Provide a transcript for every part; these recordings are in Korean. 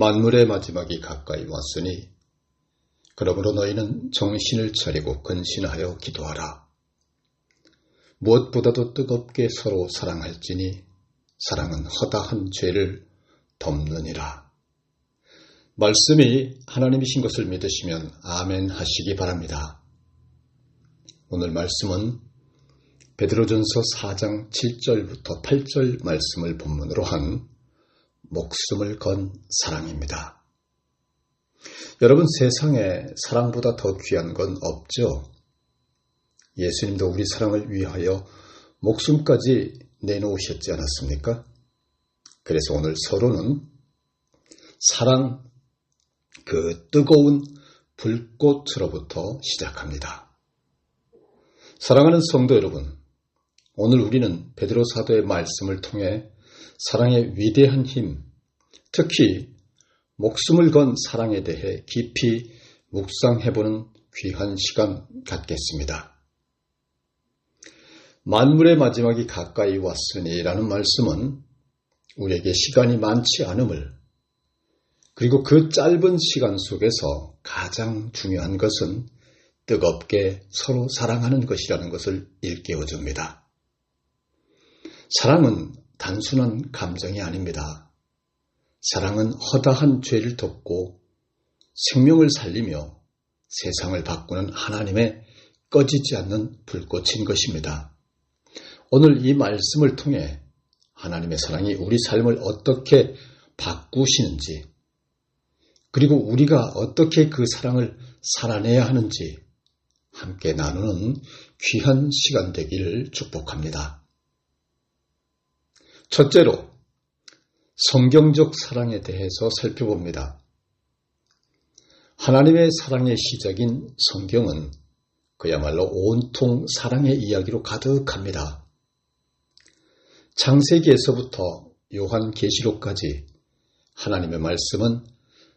만물의 마지막이 가까이 왔으니 그러므로 너희는 정신을 차리고 근신하여 기도하라. 무엇보다도 뜨겁게 서로 사랑할지니 사랑은 허다한 죄를 덮느니라. 말씀이 하나님이신 것을 믿으시면 아멘 하시기 바랍니다. 오늘 말씀은 베드로전서 4장 7절부터 8절 말씀을 본문으로 한 목숨을 건 사랑입니다. 여러분, 세상에 사랑보다 더 귀한 건 없죠. 예수님도 우리 사랑을 위하여 목숨까지 내놓으셨지 않았습니까? 그래서 오늘 서론은 사랑, 그 뜨거운 불꽃으로부터 시작합니다. 사랑하는 성도 여러분, 오늘 우리는 베드로 사도의 말씀을 통해 사랑의 위대한 힘, 특히 목숨을 건 사랑에 대해 깊이 묵상해보는 귀한 시간 갖겠습니다. 만물의 마지막이 가까이 왔으니 라는 말씀은 우리에게 시간이 많지 않음을, 그리고 그 짧은 시간 속에서 가장 중요한 것은 뜨겁게 서로 사랑하는 것이라는 것을 일깨워줍니다. 사랑은 단순한 감정이 아닙니다. 사랑은 허다한 죄를 덮고 생명을 살리며 세상을 바꾸는 하나님의 꺼지지 않는 불꽃인 것입니다. 오늘 이 말씀을 통해 하나님의 사랑이 우리 삶을 어떻게 바꾸시는지, 그리고 우리가 어떻게 그 사랑을 살아내야 하는지 함께 나누는 귀한 시간 되기를 축복합니다. 첫째로 성경적 사랑에 대해서 살펴봅니다. 하나님의 사랑의 시작인 성경은 그야말로 온통 사랑의 이야기로 가득합니다. 창세기에서부터 요한계시록까지 하나님의 말씀은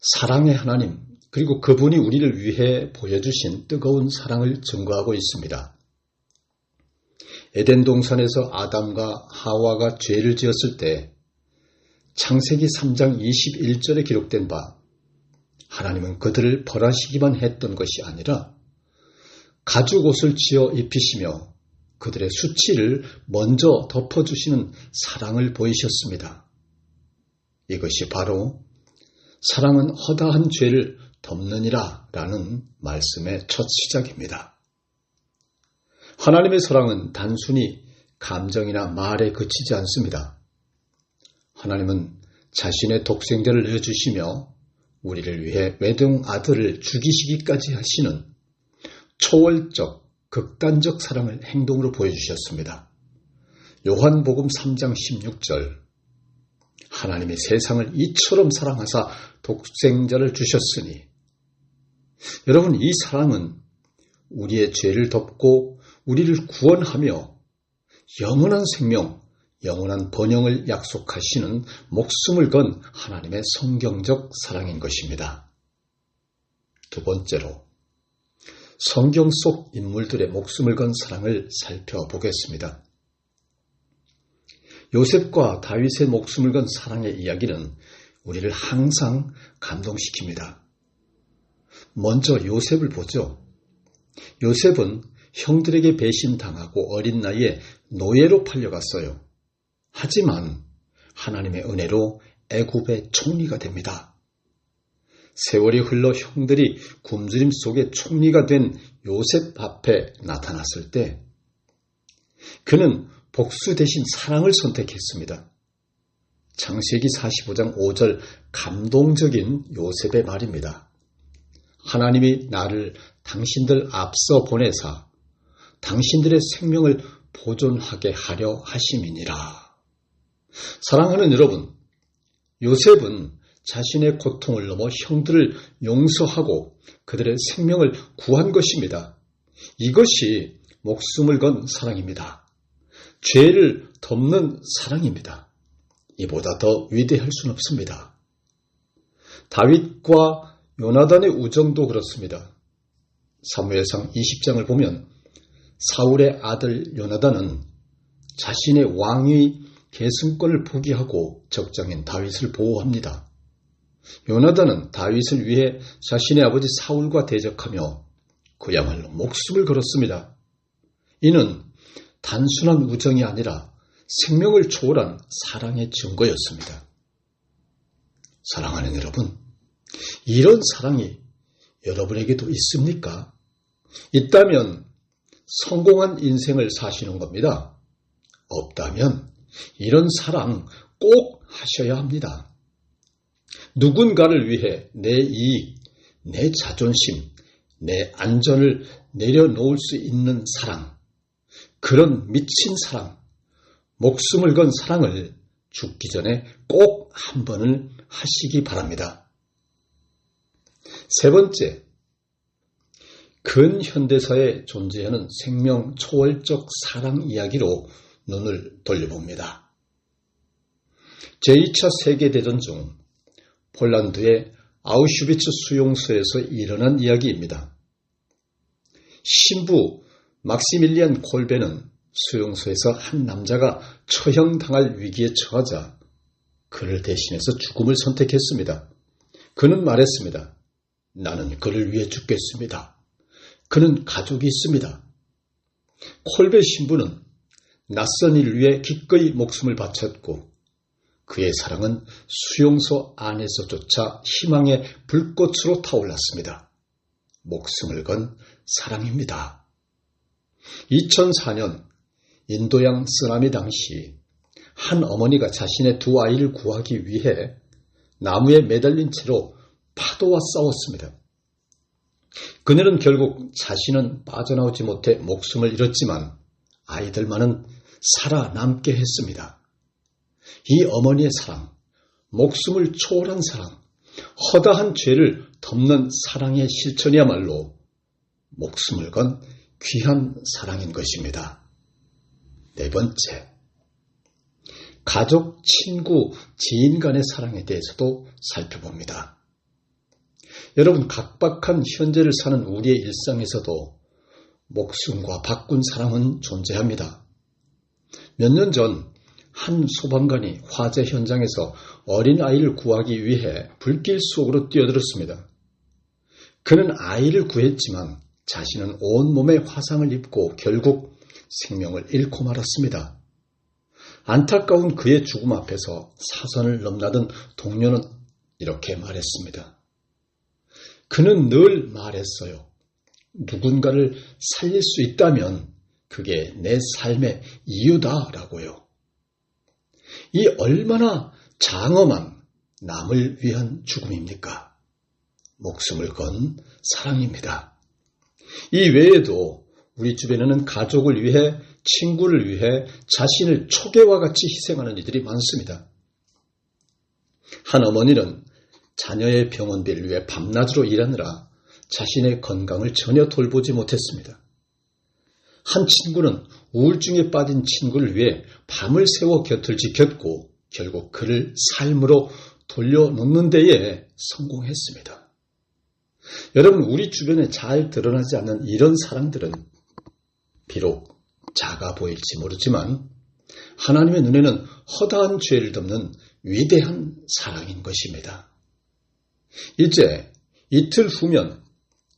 사랑의 하나님, 그리고 그분이 우리를 위해 보여주신 뜨거운 사랑을 증거하고 있습니다. 에덴 동산에서 아담과 하와가 죄를 지었을 때 창세기 3장 21절에 기록된 바, 하나님은 그들을 벌하시기만 했던 것이 아니라 가죽 옷을 지어 입히시며 그들의 수치를 먼저 덮어주시는 사랑을 보이셨습니다. 이것이 바로 사랑은 허다한 죄를 덮느니라 라는 말씀의 첫 시작입니다. 하나님의 사랑은 단순히 감정이나 말에 그치지 않습니다. 하나님은 자신의 독생자를 내어주시며 우리를 위해 외동 아들을 죽이시기까지 하시는 초월적, 극단적 사랑을 행동으로 보여주셨습니다. 요한복음 3장 16절, 하나님이 세상을 이처럼 사랑하사 독생자를 주셨으니, 여러분, 이 사랑은 우리의 죄를 덮고 우리를 구원하며 영원한 생명, 영원한 번영을 약속하시는 목숨을 건 하나님의 성경적 사랑인 것입니다. 두 번째로 성경 속 인물들의 목숨을 건 사랑을 살펴보겠습니다. 요셉과 다윗의 목숨을 건 사랑의 이야기는 우리를 항상 감동시킵니다. 먼저 요셉을 보죠. 요셉은 형들에게 배신당하고 어린 나이에 노예로 팔려갔어요. 하지만 하나님의 은혜로 애굽의 총리가 됩니다. 세월이 흘러 형들이 굶주림 속에 총리가 된 요셉 앞에 나타났을 때 그는 복수 대신 사랑을 선택했습니다. 창세기 45장 5절 감동적인 요셉의 말입니다. 하나님이 나를 당신들 앞서 보내사 당신들의 생명을 보존하게 하려 하심이니라. 사랑하는 여러분, 요셉은 자신의 고통을 넘어 형들을 용서하고 그들의 생명을 구한 것입니다. 이것이 목숨을 건 사랑입니다. 죄를 덮는 사랑입니다. 이보다 더 위대할 수는 없습니다. 다윗과 요나단의 우정도 그렇습니다. 사무엘상 20장을 보면 사울의 아들 요나단은 자신의 왕위 계승권을 포기하고 적장인 다윗을 보호합니다. 요나단은 다윗을 위해 자신의 아버지 사울과 대적하며 그야말로 목숨을 걸었습니다. 이는 단순한 우정이 아니라 생명을 초월한 사랑의 증거였습니다. 사랑하는 여러분, 이런 사랑이 여러분에게도 있습니까? 있다면 성공한 인생을 사시는 겁니다. 없다면 이런 사랑 꼭 하셔야 합니다. 누군가를 위해 내 이익, 내 자존심, 내 안전을 내려놓을 수 있는 사랑, 그런 미친 사랑, 목숨을 건 사랑을 죽기 전에 꼭 한 번을 하시기 바랍니다. 세 번째, 근현대사에 존재하는 생명 초월적 사랑 이야기로 눈을 돌려봅니다. 제2차 세계대전 중 폴란드의 아우슈비츠 수용소에서 일어난 이야기입니다. 신부 막시밀리안 콜베는 수용소에서 한 남자가 처형당할 위기에 처하자 그를 대신해서 죽음을 선택했습니다. 그는 말했습니다. 나는 그를 위해 죽겠습니다. 그는 가족이 있습니다. 콜베 신부는 낯선 이를 위해 기꺼이 목숨을 바쳤고 그의 사랑은 수용소 안에서조차 희망의 불꽃으로 타올랐습니다. 목숨을 건 사랑입니다. 2004년 인도양 쓰나미 당시 한 어머니가 자신의 두 아이를 구하기 위해 나무에 매달린 채로 파도와 싸웠습니다. 그녀는 결국 자신은 빠져나오지 못해 목숨을 잃었지만 아이들만은 살아남게 했습니다. 이 어머니의 사랑, 목숨을 초월한 사랑, 허다한 죄를 덮는 사랑의 실천이야말로 목숨을 건 귀한 사랑인 것입니다. 네 번째, 가족, 친구, 지인 간의 사랑에 대해서도 살펴봅니다. 여러분, 각박한 현재를 사는 우리의 일상에서도 목숨과 바꾼 사랑은 존재합니다. 몇 년 전 한 소방관이 화재 현장에서 어린 아이를 구하기 위해 불길 속으로 뛰어들었습니다. 그는 아이를 구했지만 자신은 온몸에 화상을 입고 결국 생명을 잃고 말았습니다. 안타까운 그의 죽음 앞에서 사선을 넘나든 동료는 이렇게 말했습니다. 그는 늘 말했어요. 누군가를 살릴 수 있다면 그게 내 삶의 이유다라고요. 이 얼마나 장엄한 남을 위한 죽음입니까? 목숨을 건 사랑입니다. 이 외에도 우리 주변에는 가족을 위해, 친구를 위해 자신을 초계와 같이 희생하는 이들이 많습니다. 한 어머니는 자녀의 병원비를 위해 밤낮으로 일하느라 자신의 건강을 전혀 돌보지 못했습니다. 한 친구는 우울증에 빠진 친구를 위해 밤을 새워 곁을 지켰고 결국 그를 삶으로 돌려놓는 데에 성공했습니다. 여러분, 우리 주변에 잘 드러나지 않는 이런 사랑들은 비록 작아 보일지 모르지만 하나님의 눈에는 허다한 죄를 덮는 위대한 사랑인 것입니다. 이제 이틀 후면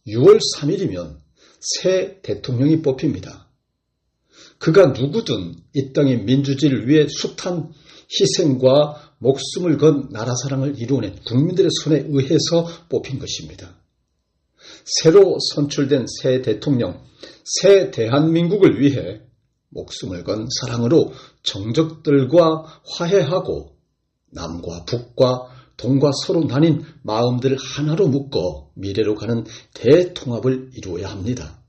6월 3일이면 새 대통령이 뽑힙니다. 그가 누구든 이 땅의 민주주의를 위해 숱한 희생과 목숨을 건 나라 사랑을 이루어낸 국민들의 손에 의해서 뽑힌 것입니다. 새로 선출된 새 대통령, 새 대한민국을 위해 목숨을 건 사랑으로 정적들과 화해하고 남과 북과 동과 서로 나뉜 마음들을 하나로 묶어 미래로 가는 대통합을 이루어야 합니다.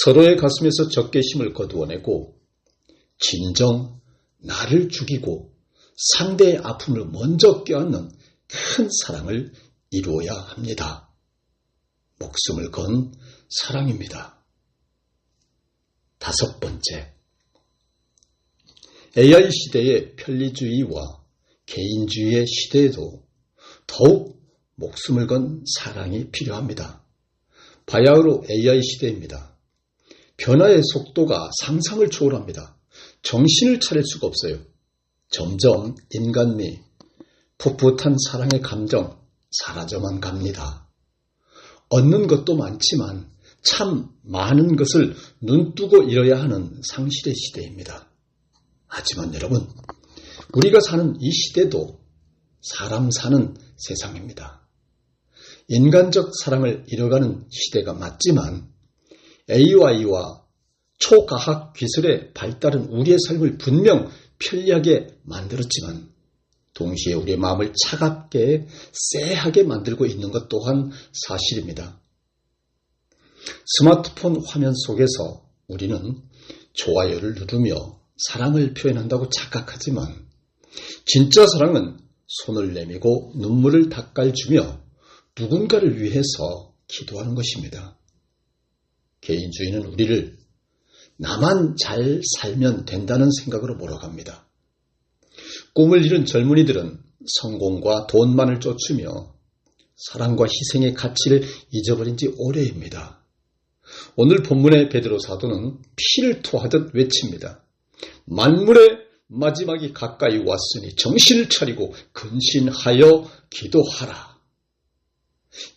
서로의 가슴에서 적개심을 거두어내고 진정 나를 죽이고 상대의 아픔을 먼저 껴안는 큰 사랑을 이루어야 합니다. 목숨을 건 사랑입니다. 다섯 번째, AI 시대의 편리주의와 개인주의의 시대에도 더욱 목숨을 건 사랑이 필요합니다. 바야흐로 AI 시대입니다. 변화의 속도가 상상을 초월합니다. 정신을 차릴 수가 없어요. 점점 인간미, 풋풋한 사랑의 감정 사라져만 갑니다. 얻는 것도 많지만 참 많은 것을 눈뜨고 잃어야 하는 상실의 시대입니다. 하지만 여러분, 우리가 사는 이 시대도 사람 사는 세상입니다. 인간적 사랑을 잃어가는 시대가 맞지만 AI와 초과학 기술의 발달은 우리의 삶을 분명 편리하게 만들었지만 동시에 우리의 마음을 차갑게 쎄하게 만들고 있는 것 또한 사실입니다. 스마트폰 화면 속에서 우리는 좋아요를 누르며 사랑을 표현한다고 착각하지만 진짜 사랑은 손을 내밀고 눈물을 닦아주며 누군가를 위해서 기도하는 것입니다. 개인주의는 우리를 나만 잘 살면 된다는 생각으로 몰아갑니다. 꿈을 잃은 젊은이들은 성공과 돈만을 쫓으며 사랑과 희생의 가치를 잊어버린 지 오래입니다. 오늘 본문의 베드로 사도는 피를 토하듯 외칩니다. 만물의 마지막이 가까이 왔으니 정신을 차리고 근신하여 기도하라.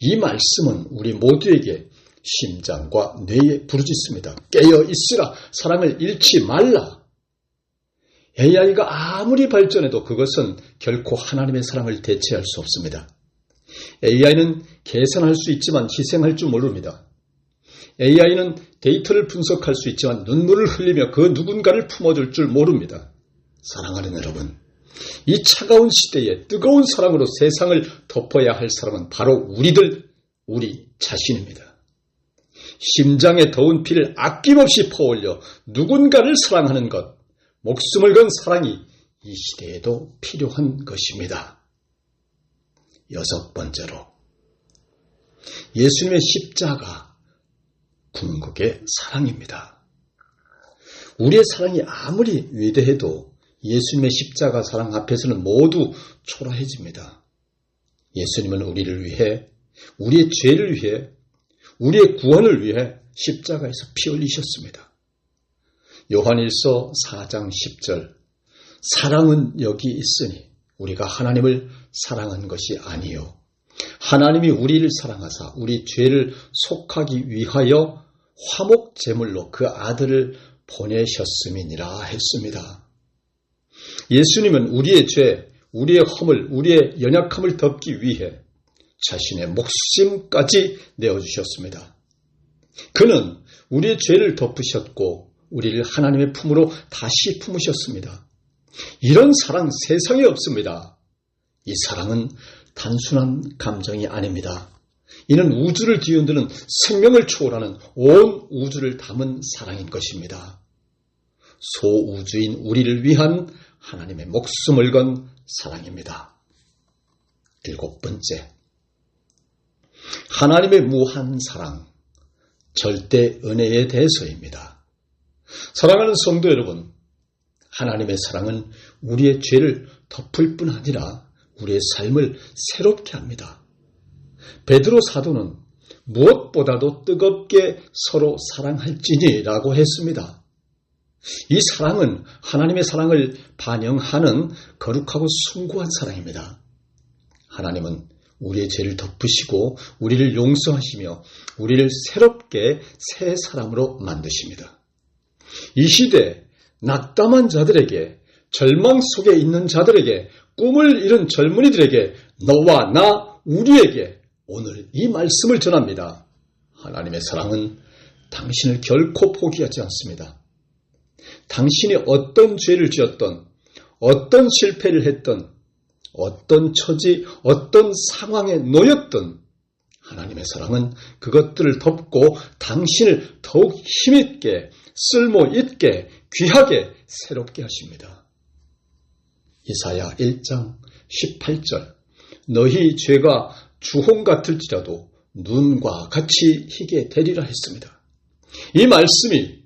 이 말씀은 우리 모두에게 심장과 뇌에 부르짖습니다. 깨어 있으라. 사랑을 잃지 말라. AI가 아무리 발전해도 그것은 결코 하나님의 사랑을 대체할 수 없습니다. AI는 계산할 수 있지만 희생할 줄 모릅니다. AI는 데이터를 분석할 수 있지만 눈물을 흘리며 그 누군가를 품어줄 줄 모릅니다. 사랑하는 여러분, 이 차가운 시대에 뜨거운 사랑으로 세상을 덮어야 할 사람은 바로 우리 자신입니다. 심장에 더운 피를 아낌없이 퍼올려 누군가를 사랑하는 것, 목숨을 건 사랑이 이 시대에도 필요한 것입니다. 6번째로, 예수님의 십자가 궁극의 사랑입니다. 우리의 사랑이 아무리 위대해도 예수님의 십자가 사랑 앞에서는 모두 초라해집니다. 예수님은 우리를 위해, 우리의 죄를 위해, 우리의 구원을 위해 십자가에서 피 흘리셨습니다. 요한일서 4장 10절, 사랑은 여기 있으니 우리가 하나님을 사랑한 것이 아니요 하나님이 우리를 사랑하사 우리 죄를 속하기 위하여 화목 제물로 그 아들을 보내셨음이니라 했습니다. 예수님은 우리의 죄, 우리의 허물, 우리의 연약함을 덮기 위해 자신의 목숨까지 내어주셨습니다. 그는 우리의 죄를 덮으셨고 우리를 하나님의 품으로 다시 품으셨습니다. 이런 사랑 세상에 없습니다. 이 사랑은 단순한 감정이 아닙니다. 이는 우주를 뒤흔드는 생명을 초월하는 온 우주를 담은 사랑인 것입니다. 소우주인 우리를 위한 하나님의 목숨을 건 사랑입니다. 7번째, 하나님의 무한 사랑, 절대 은혜에 대해서입니다. 사랑하는 성도 여러분, 하나님의 사랑은 우리의 죄를 덮을 뿐 아니라 우리의 삶을 새롭게 합니다. 베드로 사도는 무엇보다도 뜨겁게 서로 사랑할지니라고 했습니다. 이 사랑은 하나님의 사랑을 반영하는 거룩하고 숭고한 사랑입니다. 하나님은 우리의 죄를 덮으시고 우리를 용서하시며 우리를 새롭게 새 사람으로 만드십니다. 이 시대 낙담한 자들에게, 절망 속에 있는 자들에게, 꿈을 잃은 젊은이들에게, 너와 나, 우리에게 오늘 이 말씀을 전합니다. 하나님의 사랑은 당신을 결코 포기하지 않습니다. 당신이 어떤 죄를 지었던, 어떤 실패를 했던, 어떤 처지, 어떤 상황에 놓였던 하나님의 사랑은 그것들을 덮고 당신을 더욱 힘있게, 쓸모있게, 귀하게 새롭게 하십니다. 이사야 1장 18절, 너희 죄가 주홍 같을지라도 눈과 같이 희게 되리라 했습니다. 이 말씀이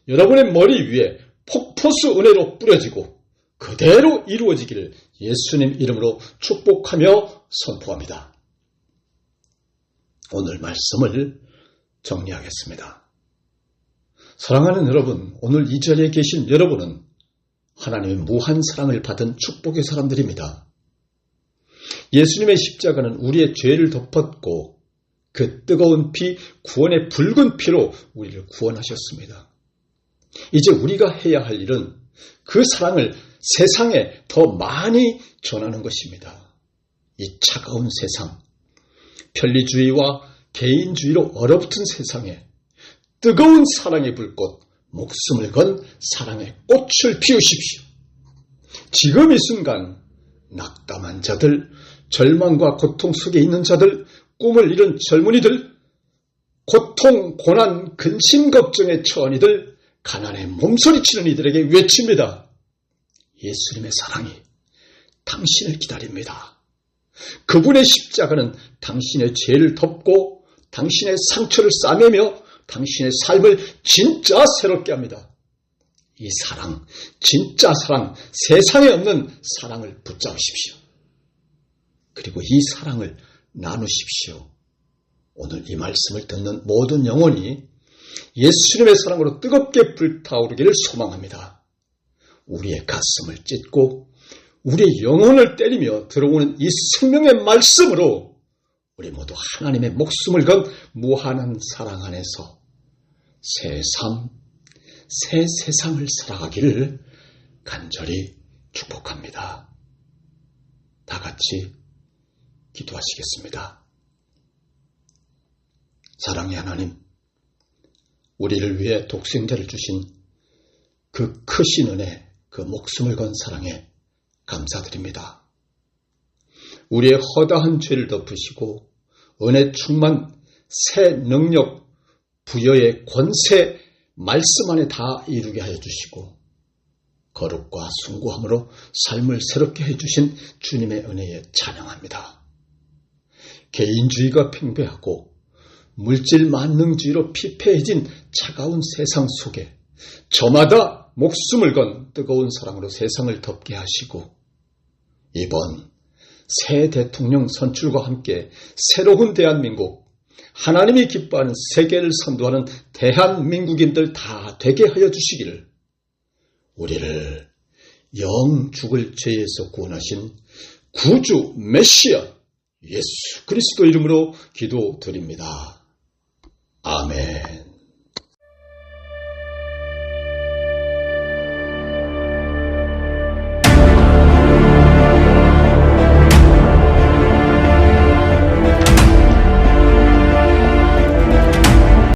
여러분의 머리 위에 폭포수 은혜로 뿌려지고 그대로 이루어지기를 예수님 이름으로 축복하며 선포합니다. 오늘 말씀을 정리하겠습니다. 사랑하는 여러분, 오늘 이 자리에 계신 여러분은 하나님의 무한 사랑을 받은 축복의 사람들입니다. 예수님의 십자가는 우리의 죄를 덮었고 그 뜨거운 피, 구원의 붉은 피로 우리를 구원하셨습니다. 이제 우리가 해야 할 일은 그 사랑을 세상에 더 많이 전하는 것입니다. 이 차가운 세상, 편리주의와 개인주의로 얼어붙은 세상에 뜨거운 사랑의 불꽃, 목숨을 건 사랑의 꽃을 피우십시오. 지금 이 순간 낙담한 자들, 절망과 고통 속에 있는 자들, 꿈을 잃은 젊은이들, 고통, 고난, 근심, 걱정에 처한 이들, 가난에 몸소리치는 이들에게 외칩니다. 예수님의 사랑이 당신을 기다립니다. 그분의 십자가는 당신의 죄를 덮고 당신의 상처를 싸매며 당신의 삶을 진짜 새롭게 합니다. 이 사랑, 진짜 사랑, 세상에 없는 사랑을 붙잡으십시오. 그리고 이 사랑을 나누십시오. 오늘 이 말씀을 듣는 모든 영혼이 예수님의 사랑으로 뜨겁게 불타오르기를 소망합니다. 우리의 가슴을 찢고 우리의 영혼을 때리며 들어오는 이 생명의 말씀으로 우리 모두 하나님의 목숨을 건 무한한 사랑 안에서 새 삶, 새 세상을 살아가기를 간절히 축복합니다. 다 같이 기도하시겠습니다. 사랑의 하나님, 우리를 위해 독생자를 주신 그 크신 은혜, 그 목숨을 건 사랑에 감사드립니다. 우리의 허다한 죄를 덮으시고 은혜 충만 새 능력, 부여의 권세, 말씀 안에 다 이루게 하여 주시고 거룩과 숭고함으로 삶을 새롭게 해주신 주님의 은혜에 찬양합니다. 개인주의가 팽배하고 물질 만능주의로 피폐해진 차가운 세상 속에 저마다 목숨을 건 뜨거운 사랑으로 세상을 덮게 하시고 이번 새 대통령 선출과 함께 새로운 대한민국, 하나님이 기뻐하는 세계를 선도하는 대한민국인들 다 되게 하여 주시기를 우리를 영 죽을 죄에서 구원하신 구주 메시아 예수 그리스도 이름으로 기도드립니다. 아멘.